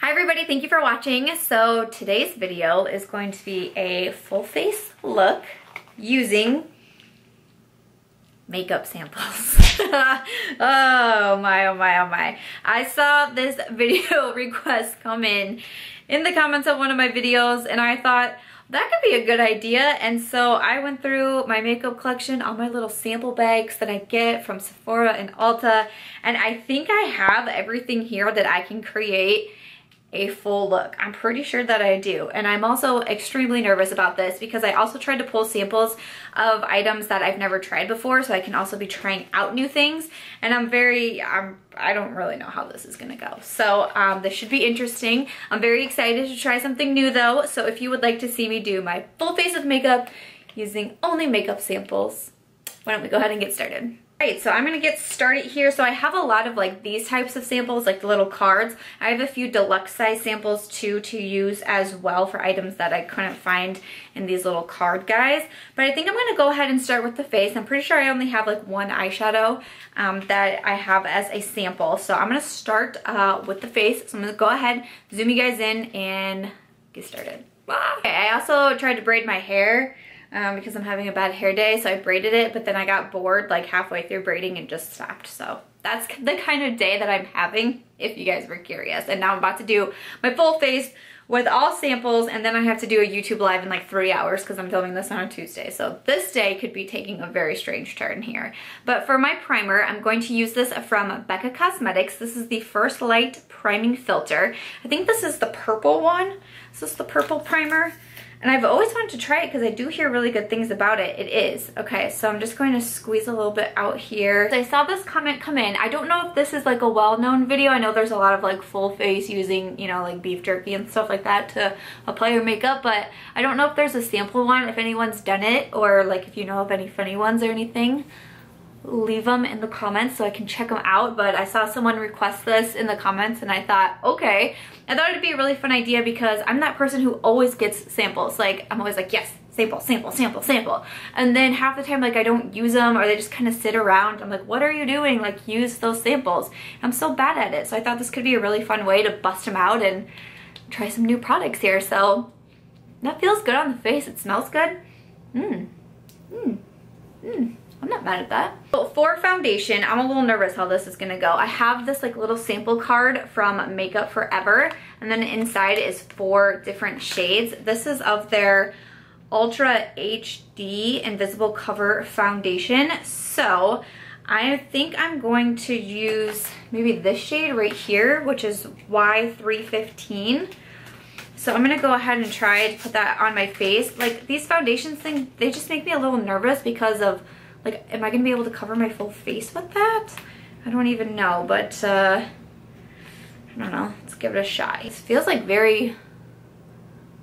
Hi everybody, thank you for watching. So today's video is going to be a full face look using makeup samples. Oh my, oh my, oh my. I saw this video request come in the comments of one of my videos and I thought that could be a good idea, and so I went through my makeup collection, all my little sample bags that I get from Sephora and Ulta, and I think I have everything here that I can create a full look. I'm pretty sure that I do, and I'm also extremely nervous about this because I also tried to pull samples of items that I've never tried before, so I can also be trying out new things, and I don't really know how this is gonna go. So this should be interesting. I'm very excited to try something new though, so if you would like to see me do my full face of makeup using only makeup samples, why don't we go ahead and get started. Alright, so I'm gonna get started here. So I have a lot of like these types of samples, like the little cards. I have a few deluxe size samples too to use as well for items that I couldn't find in these little card guys. But I think I'm gonna go ahead and start with the face. I'm pretty sure I only have like one eyeshadow that I have as a sample. So I'm gonna start with the face. So I'm gonna go ahead, zoom you guys in and get started. Okay, I also tried to braid my hair because I'm having a bad hair day, so I braided it, but then I got bored like halfway through braiding and just stopped. So that's the kind of day that I'm having, if you guys were curious. And now I'm about to do my full face with all samples, and then I have to do a YouTube live in like 3 hours because I'm filming this on a Tuesday. So this day could be taking a very strange turn here. But for my primer, I'm going to use this from Becca Cosmetics. This is the First Light Priming Filter. I think this is the purple one. Is this the purple primer? And I've always wanted to try it because I do hear really good things about it. It is. Okay, so I'm just going to squeeze a little bit out here. So I saw this comment come in. I don't know if this is like a well-known video. I know there's a lot of like full face using, you know, like beef jerky and stuff like that to apply your makeup, but I don't know if there's a sample one, if anyone's done it, or like if you know of any funny ones or anything. Leave them in the comments so I can check them out. But I saw someone request this in the comments and I thought, okay. I thought it'd be a really fun idea because I'm that person who always gets samples. Like, I'm always like, yes, sample, sample, sample, sample. And then half the time, like, I don't use them or they just kind of sit around. I'm like, what are you doing? Like, use those samples. I'm so bad at it. So I thought this could be a really fun way to bust them out and try some new products here. So that feels good on the face. It smells good. I'm not mad at that. So for foundation, I'm a little nervous how this is gonna go. I have this like little sample card from Makeup Forever, and then inside is 4 different shades. This is of their Ultra HD Invisible Cover Foundation. So I think I'm going to use maybe this shade right here, which is Y315. So I'm gonna go ahead and try to put that on my face. Like, these foundations things, they just make me a little nervous because of, like, am I gonna be able to cover my full face with that? I don't even know, but I don't know. Let's give it a shot. It feels like very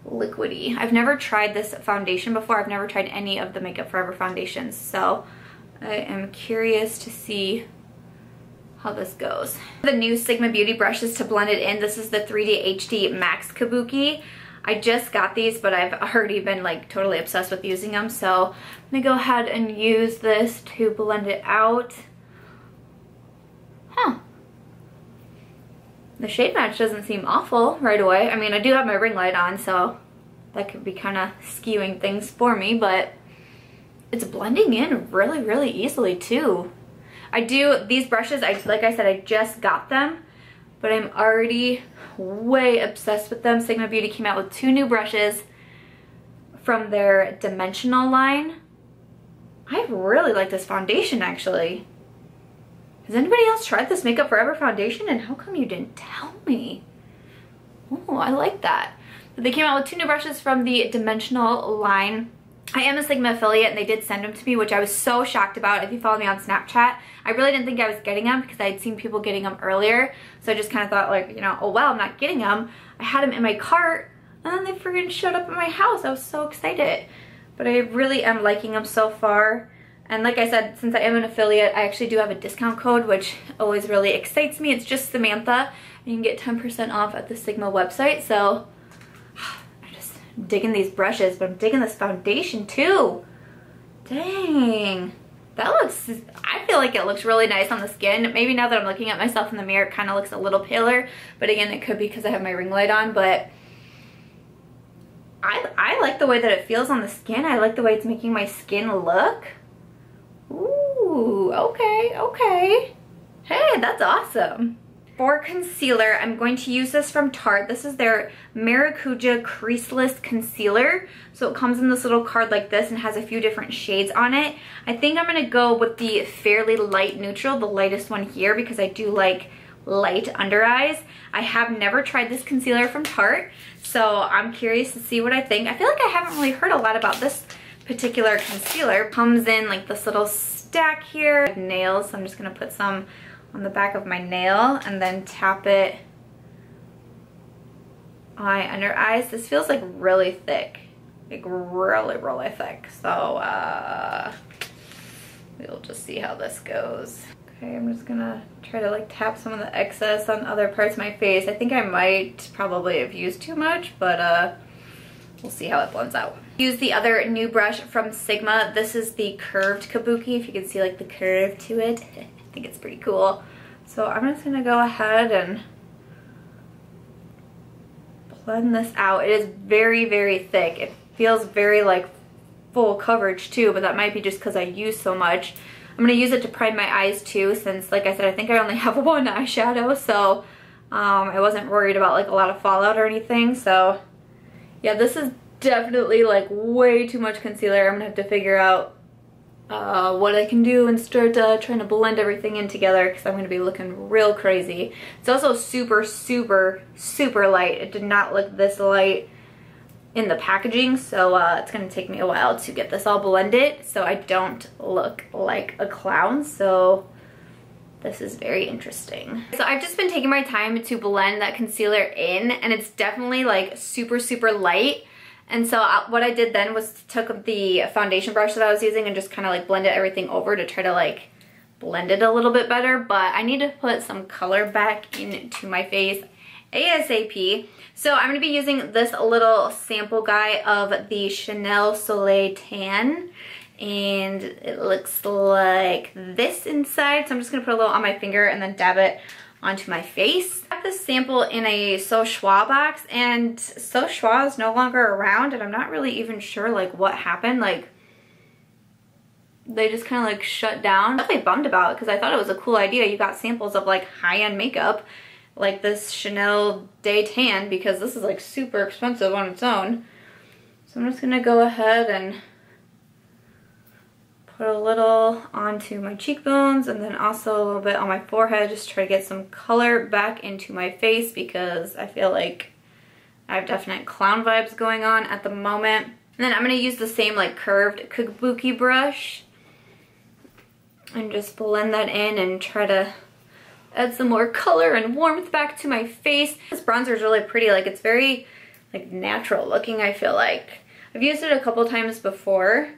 liquidy. I've never tried this foundation before. I've never tried any of the Makeup Forever foundations, so I am curious to see how this goes. The new Sigma Beauty brushes to blend it in. This is the 3D HD Max Kabuki. I just got these, but I've already been like totally obsessed with using them. So I'm gonna go ahead and use this to blend it out. Huh. The shade match doesn't seem awful right away. I mean, I do have my ring light on, so that could be kind of skewing things for me, but it's blending in really, really easily too. These brushes, like I said, I just got them, but I'm already way obsessed with them. Sigma Beauty came out with 2 new brushes from their Dimensional line. I really like this foundation, actually. Has anybody else tried this Makeup Forever foundation, and how come you didn't tell me? Oh, I like that. They came out with 2 new brushes from the Dimensional line. I am a Sigma affiliate and they did send them to me, which I was so shocked about. If you follow me on Snapchat, I really didn't think I was getting them because I had seen people getting them earlier. So I just kind of thought, like, you know, oh well, I'm not getting them. I had them in my cart and then they freaking showed up at my house. I was so excited. But I really am liking them so far. And like I said, since I am an affiliate, I actually do have a discount code, which always really excites me. It's just Samantha. You can get 10% off at the Sigma website. So digging these brushes, but I'm digging this foundation too. Dang. That looks, I feel like it looks really nice on the skin. Maybe now that I'm looking at myself in the mirror, it kind of looks a little paler. But again, it could be because I have my ring light on. But I like the way that it feels on the skin. I like the way it's making my skin look. Ooh, okay, okay. Hey, that's awesome. For concealer, I'm going to use this from Tarte. This is their Maracuja Creaseless Concealer. So it comes in this little card like this and has a few different shades on it. I think I'm going to go with the Fairly Light Neutral, the lightest one here, because I do like light under eyes. I have never tried this concealer from Tarte, so I'm curious to see what I think. I feel like I haven't really heard a lot about this particular concealer. Comes in like this little stack here. Nails, so I'm just going to put some on the back of my nail and then tap it on my under eyes. This feels like really thick, like really thick. So we'll just see how this goes. Okay, I'm just gonna try to like tap some of the excess on other parts of my face. I think I might probably have used too much, but we'll see how it blends out. Use the other new brush from Sigma. This is the curved kabuki, if you can see like the curve to it. I think it's pretty cool. So I'm just gonna go ahead and blend this out. It is very thick. It feels very like full coverage too, but that might be just because I use so much. I'm gonna use it to prime my eyes too, since like I said, I think I only have one eyeshadow, so I wasn't worried about like a lot of fallout or anything. So yeah, this is definitely like way too much concealer. I'm gonna have to figure out what I can do and start trying to blend everything in together, because I'm going to be looking real crazy. It's also super light. It did not look this light in the packaging, so it's going to take me a while to get this all blended so I don't look like a clown. So this is very interesting. So I've just been taking my time to blend that concealer in, and it's definitely like super light. And so what I did then was took the foundation brush that I was using and just kind of like blended everything over to try to like blend it a little bit better. But I need to put some color back into my face ASAP. So I'm going to be using this little sample guy of the Chanel Soleil Tan. And it looks like this inside. So I'm just going to put a little on my finger and then dab it onto my face. I have this sample in a So Schwa box, and So Schwa is no longer around, and I'm not really even sure like what happened. Like they just kind of like shut down. I'm definitely bummed about it because I thought it was a cool idea. You got samples of like high-end makeup like this Chanel Day Tan, because this is like super expensive on its own. So I'm just gonna go ahead and put a little onto my cheekbones and then also a little bit on my forehead, just try to get some color back into my face, because I feel like I have definite clown vibes going on at the moment. And then I'm going to use the same like curved kabuki brush and just blend that in and try to add some more color and warmth back to my face. This bronzer is really pretty. Like it's very like natural looking, I feel like. I've used it a couple times before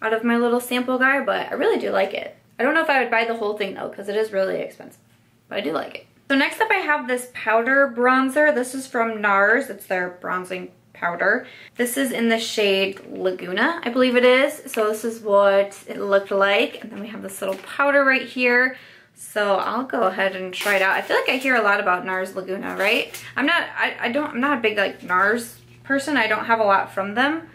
out of my little sample guy, but I really do like it. I don't know if I would buy the whole thing though, because it is really expensive, but I do like it. So next up I have this powder bronzer. This is from Nars. It's their bronzing powder. This is in the shade Laguna, I believe it is. So this is what it looked like. And then we have this little powder right here. So I'll go ahead and try it out. I feel like I hear a lot about Nars Laguna, right? I'm not a big like Nars person. I don't have a lot from them.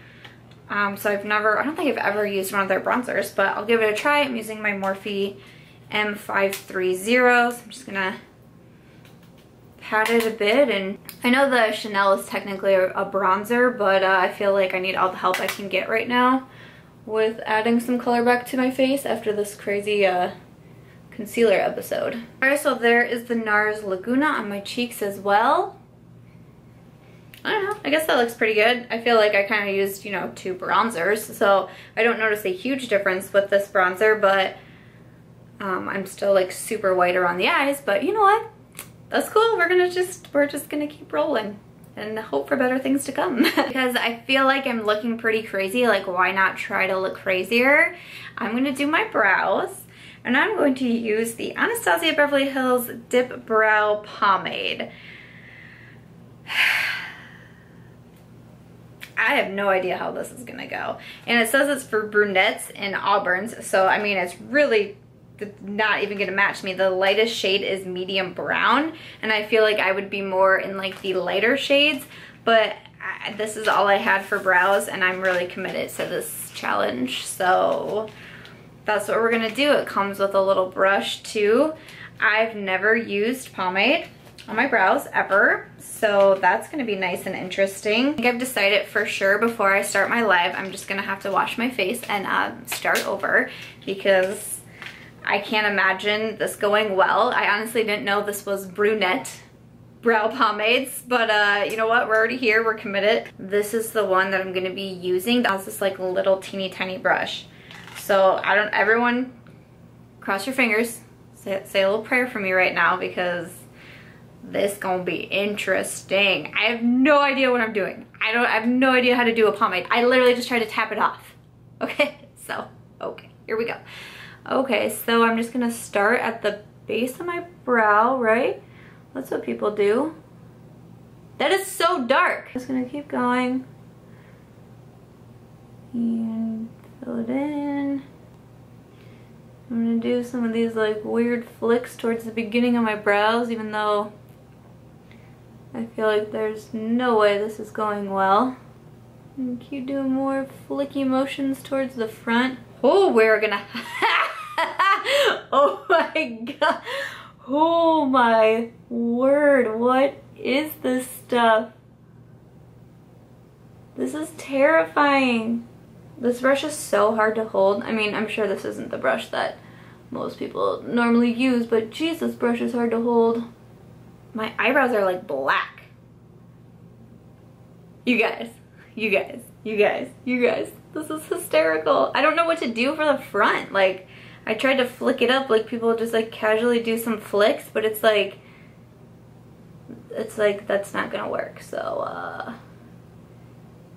So I don't think I've ever used one of their bronzers, but I'll give it a try. I'm using my Morphe M530, so I'm just gonna pat it a bit. And I know the Chanel is technically a bronzer, but I feel like I need all the help I can get right now with adding some color back to my face after this crazy concealer episode. Alright, so there is the Nars Laguna on my cheeks as well. I don't know, I guess that looks pretty good. I feel like I kind of used, you know, two bronzers, so I don't notice a huge difference with this bronzer, but I'm still like super white around the eyes. But you know what? That's cool. We're just gonna keep rolling and hope for better things to come. Because I feel like I'm looking pretty crazy. Like, why not try to look crazier? I'm gonna do my brows, and I'm going to use the Anastasia Beverly Hills Dip Brow Pomade. I have no idea how this is gonna go. And it says it's for brunettes and auburns, so I mean, it's really not even gonna match me. The lightest shade is medium brown, and I feel like I would be more in like the lighter shades, but this is all I had for brows, and I'm really committed to this challenge, so that's what we're gonna do. It comes with a little brush too. I've never used pomade on my brows ever, so that's gonna be nice and interesting. I think I've decided for sure before I start my live, I'm just gonna have to wash my face and start over, because I can't imagine this going well. I honestly didn't know this was brunette brow pomades, but you know what, we're already here, we're committed. This is the one that I'm gonna be using. That's this like little teeny tiny brush. So everyone cross your fingers, say a little prayer for me right now, because this gonna be interesting. I have no idea what I'm doing. I have no idea how to do a pomade. I literally just tried to tap it off. Okay, so, okay, here we go. Okay, so I'm just gonna start at the base of my brow, right? That's what people do. That is so dark. Just gonna keep going. And fill it in. I'm gonna do some of these like weird flicks towards the beginning of my brows, even though I feel like there's no way this is going well. And keep doing more flicky motions towards the front. Oh, we're gonna oh my god. Oh my word, what is this stuff? This is terrifying. This brush is so hard to hold. I mean, I'm sure this isn't the brush that most people normally use, but geez, this brush is hard to hold. My eyebrows are like black. You guys, this is hysterical. I don't know what to do for the front. Like, I tried to flick it up like people just like casually do some flicks, but it's like that's not gonna work. So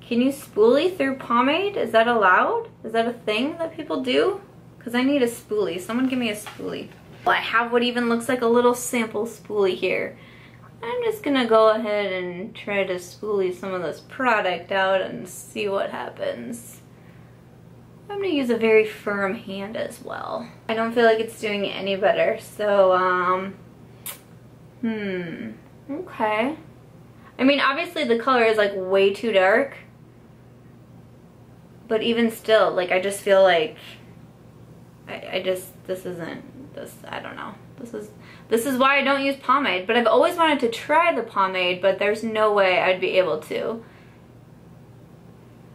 can you spoolie through pomade? Is that allowed? Is that a thing that people do? Because I need a spoolie. Someone give me a spoolie. Well, I have what even looks like a little sample spoolie here. I'm just gonna go ahead and try to spoolie some of this product out and see what happens. I'm gonna use a very firm hand as well. I don't feel like it's doing any better, so okay. I mean, obviously the color is like way too dark, but even still, like, I just feel like I don't know. This is why I don't use pomade, but I've always wanted to try the pomade, but there's no way I'd be able to.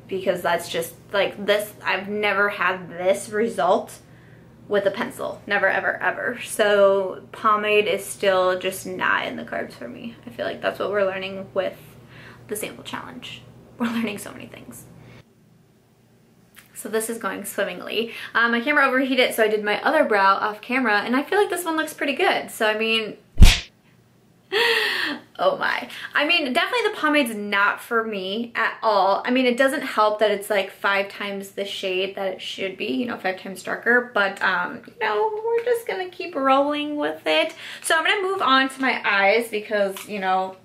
Because that's just, like, this, I've never had this result with a pencil. Never, ever, ever. So pomade is still just not in the cards for me. I feel like that's what we're learning with the sample challenge. We're learning so many things. So this is going swimmingly. My camera overheated, so I did my other brow off camera, and I feel like this one looks pretty good. So I mean, oh my. I mean, definitely the pomade's not for me at all. I mean, it doesn't help that it's like 5 times the shade that it should be, you know, 5 times darker, but you know, we're just gonna keep rolling with it. So I'm gonna move on to my eyes because, you know,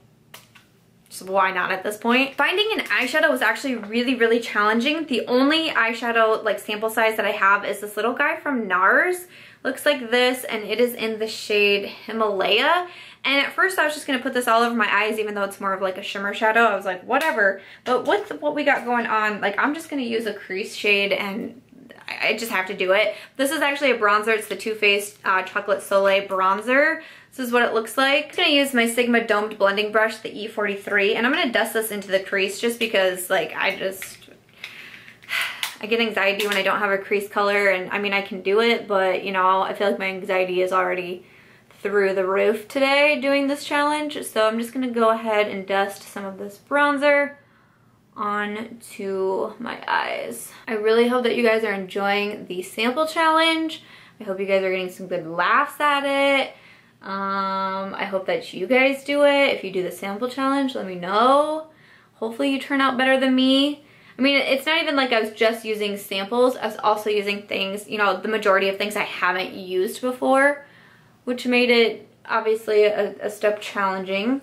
so why not at this point? Finding an eyeshadow was actually really, really challenging. The only eyeshadow like sample size that I have is this little guy from Nars. Looks like this, and it is in the shade Himalaya. And at first I was just gonna put this all over my eyes, even though it's more of like a shimmer shadow. I was like, whatever. But with what we got going on, like, I'm just gonna use a crease shade, and I just have to do it. This is actually a bronzer. It's the Too Faced Chocolate Soleil bronzer. This is what it looks like. I'm gonna use my Sigma domed blending brush, the E43, and I'm gonna dust this into the crease just because, like, I get anxiety when I don't have a crease color, and I mean, I can do it, but you know, I feel like my anxiety is already through the roof today doing this challenge. So I'm just gonna go ahead and dust some of this bronzer onto my eyes. I really hope that you guys are enjoying the sample challenge. I hope you guys are getting some good laughs at it. I hope that you guys do it. If you do the sample challenge, let me know. Hopefully you turn out better than me. I mean, it's not even like I was just using samples. I was also using things, you know, the majority of things I haven't used before, which made it obviously a step challenging.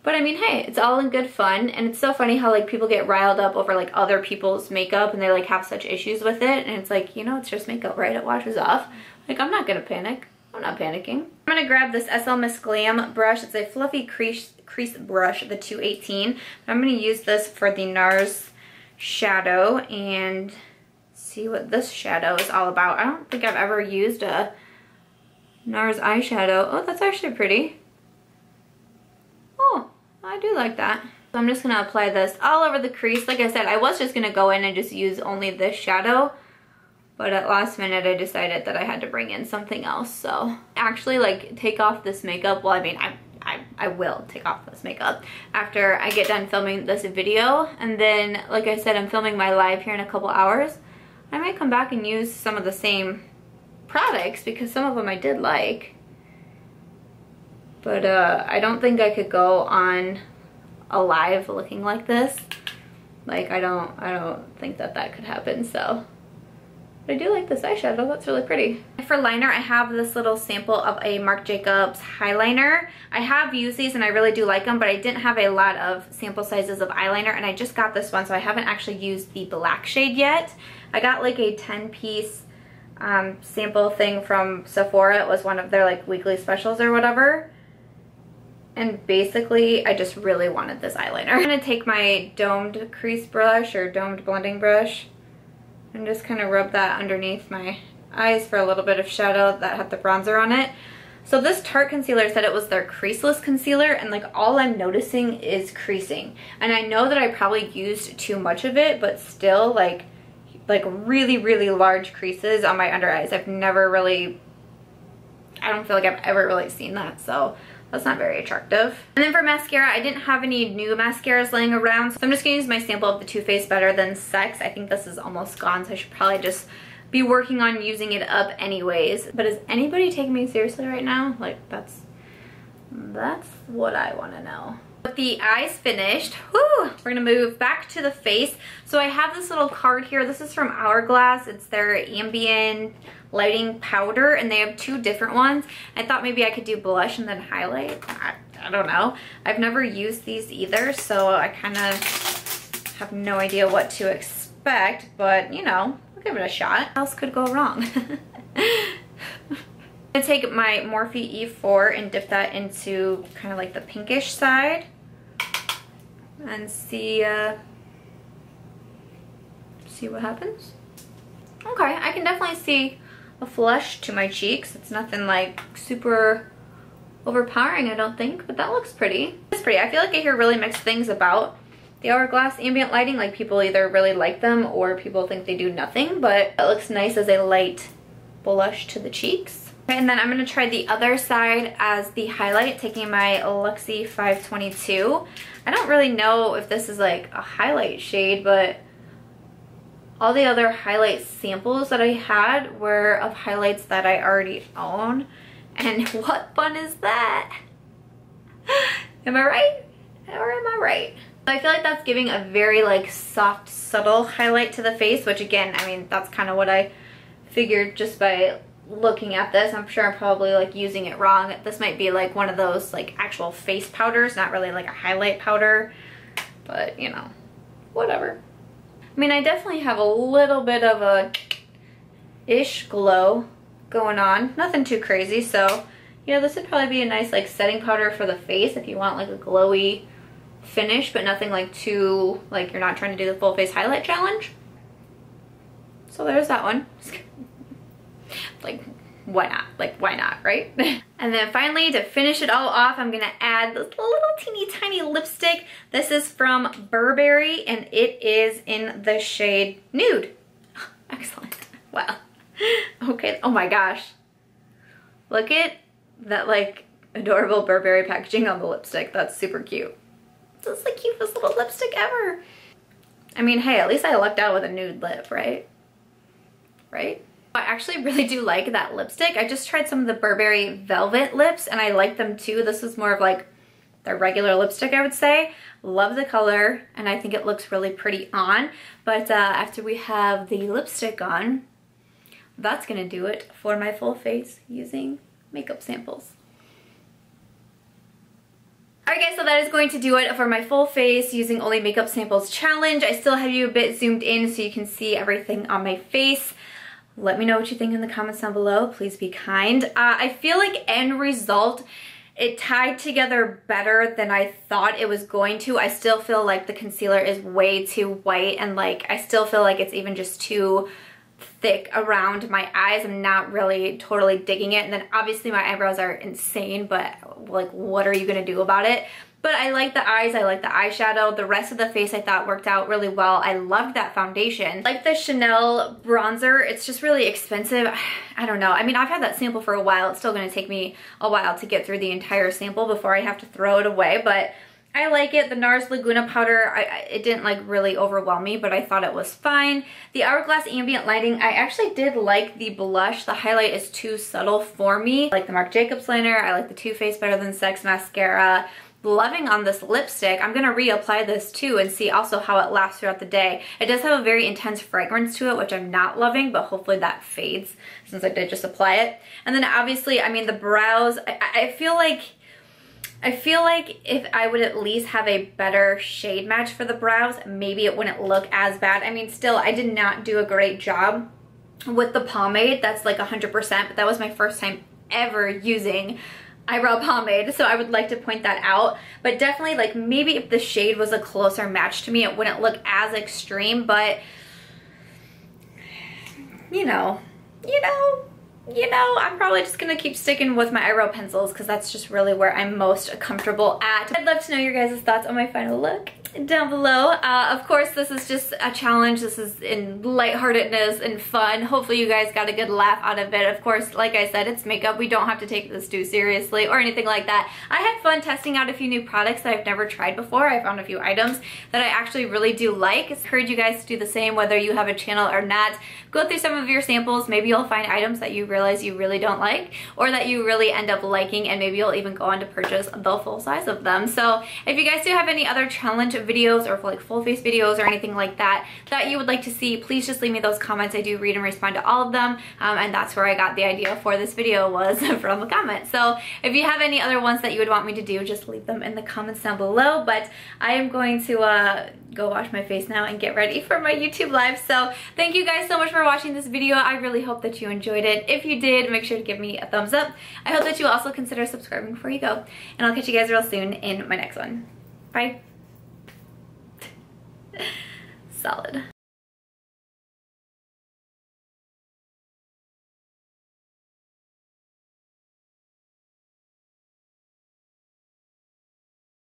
But I mean, hey, it's all in good fun, and it's so funny how like people get riled up over like other people's makeup and they like have such issues with it, and it's like, you know, it's just makeup, right? It washes off. Like, I'm not gonna panic. I'm not panicking. I'm gonna grab this SL Miss Glam brush. It's a fluffy crease brush, the 218. I'm gonna use this for the Nars shadow and see what this shadow is all about. I don't think I've ever used a Nars eyeshadow. Oh, that's actually pretty. Oh, I do like that. So I'm just gonna apply this all over the crease. Like I said, I was just gonna go in and just use only this shadow, but at last minute I decided that I had to bring in something else. So actually like take off this makeup. Well, I mean, I will take off this makeup after I get done filming this video. And then, like I said, I'm filming my live here in a couple hours. I might come back and use some of the same products because some of them I did like. But I don't think I could go on a live looking like this. Like, I don't think that that could happen, so. But I do like this eyeshadow, that's really pretty. For liner, I have this little sample of a Marc Jacobs highliner. I have used these and I really do like them, but I didn't have a lot of sample sizes of eyeliner, and I just got this one, so I haven't actually used the black shade yet. I got like a 10-piece sample thing from Sephora. It was one of their like weekly specials or whatever. And basically, I just really wanted this eyeliner. I'm gonna take my domed crease brush or domed blending brush and just kind of rub that underneath my eyes for a little bit of shadow that had the bronzer on it. So this Tarte Concealer said it was their Creaseless concealer, and like all I'm noticing is creasing. And I know that I probably used too much of it, but still like really, really large creases on my under eyes. I've never really, I don't feel like I've ever really seen that, so that's not very attractive. And then for mascara, I didn't have any new mascaras laying around, so I'm just gonna use my sample of the Too Faced Better Than Sex. I think this is almost gone, so I should probably just be working on using it up anyways. But is anybody taking me seriously right now? Like, that's what I wanna know. With the eyes finished, whew, we're gonna move back to the face. So I have this little card here. This is from Hourglass. It's their Ambient lighting powder, and they have two different ones. I thought maybe I could do blush and then highlight. I don't know. I've never used these either, so I kind of have no idea what to expect, but you know, I'll give it a shot. What else could go wrong? I'm gonna take my Morphe E4 and dip that into kind of like the pinkish side and see what happens. Okay, I can definitely see a flush to my cheeks. It's nothing like super overpowering, I don't think, but that looks pretty. It's pretty. I feel like I hear really mixed things about the Hourglass ambient lighting. Like, people either really like them or people think they do nothing, but it looks nice as a light blush to the cheeks. Okay, and then I'm gonna try the other side as the highlight, taking my Luxie 522. I don't really know if this is like a highlight shade, but all the other highlight samples that I had were of highlights that I already own. And what fun is that? Am I right? Or am I right? I feel like that's giving a very like soft, subtle highlight to the face, which again, I mean, that's kind of what I figured just by looking at this. I'm sure I'm probably like using it wrong. This might be like one of those like actual face powders, not really like a highlight powder, but you know, whatever. I mean, I definitely have a little bit of a ish glow going on. Nothing too crazy, so you know, this would probably be a nice like setting powder for the face if you want like a glowy finish, but nothing like too, like you're not trying to do the full face highlight challenge. So there's that one. Like, why not? Like, why not, right? And then finally, to finish it all off, I'm gonna add this little teeny tiny lipstick. This is from Burberry, and it is in the shade Nude. Excellent. Wow. Okay, oh my gosh. Look at that like adorable Burberry packaging on the lipstick. That's super cute. This is the cutest little lipstick ever. I mean, hey, at least I lucked out with a nude lip, right? Right? I actually really do like that lipstick. I just tried some of the Burberry Velvet lips and I like them too. This is more of like their regular lipstick, I would say. Love the color and I think it looks really pretty on. But after we have the lipstick on, that's gonna do it for my full face using makeup samples. Alright guys, so that is going to do it for my full face using only makeup samples challenge. I still have you a bit zoomed in so you can see everything on my face. Let me know what you think in the comments down below. Please be kind. I feel like end result, it tied together better than I thought it was going to. I still feel like the concealer is way too white, and like I still feel like it's even just too thick around my eyes. I'm not really totally digging it. And then obviously my eyebrows are insane, but like what are you gonna do about it? But I like the eyes, I like the eyeshadow. The rest of the face I thought worked out really well. I loved that foundation. Like the Chanel bronzer, it's just really expensive. I don't know. I mean, I've had that sample for a while. It's still gonna take me a while to get through the entire sample before I have to throw it away, but I like it. The Nars Laguna powder, it didn't like really overwhelm me, but I thought it was fine. The Hourglass Ambient Lighting, I actually did like the blush. The highlight is too subtle for me. I like the Marc Jacobs liner. I like the Too Faced Better Than Sex mascara. Loving on this lipstick. I'm gonna reapply this too and see also how it lasts throughout the day. It does have a very intense fragrance to it, which I'm not loving, but hopefully that fades since I did just apply it. And then obviously, I mean, the brows, I feel like if I would at least have a better shade match for the brows, maybe it wouldn't look as bad. I mean, still, I did not do a great job with the pomade. That's like 100%, but that was my first time ever using eyebrow pomade, so I would like to point that out. But definitely, like, maybe if the shade was a closer match to me, it wouldn't look as extreme, but you know, I'm probably just gonna keep sticking with my eyebrow pencils because that's just really where I'm most comfortable at. I'd love to know your guys' thoughts on my final look down below. Of course, this is just a challenge. This is in lightheartedness and fun. Hopefully you guys got a good laugh out of it. Of course, like I said, it's makeup. We don't have to take this too seriously or anything like that. I had fun testing out a few new products that I've never tried before. I found a few items that I actually really do like. I encourage you guys to do the same, whether you have a channel or not. Go through some of your samples. Maybe you'll find items that you realize you really don't like, or that you really end up liking, and maybe you'll even go on to purchase the full size of them. So if you guys do have any other challenge videos or like full face videos or anything like that that you would like to see, please just leave me those comments. I do read and respond to all of them, and that's where I got the idea for this video, was from a comment. So if you have any other ones that you would want me to do, just leave them in the comments down below. But I am going to go wash my face now and get ready for my YouTube live. So thank you guys so much for watching this video. I really hope that you enjoyed it. If you did, make sure to give me a thumbs up. I hope that you also consider subscribing before you go, and I'll catch you guys real soon in my next one. Bye. Solid.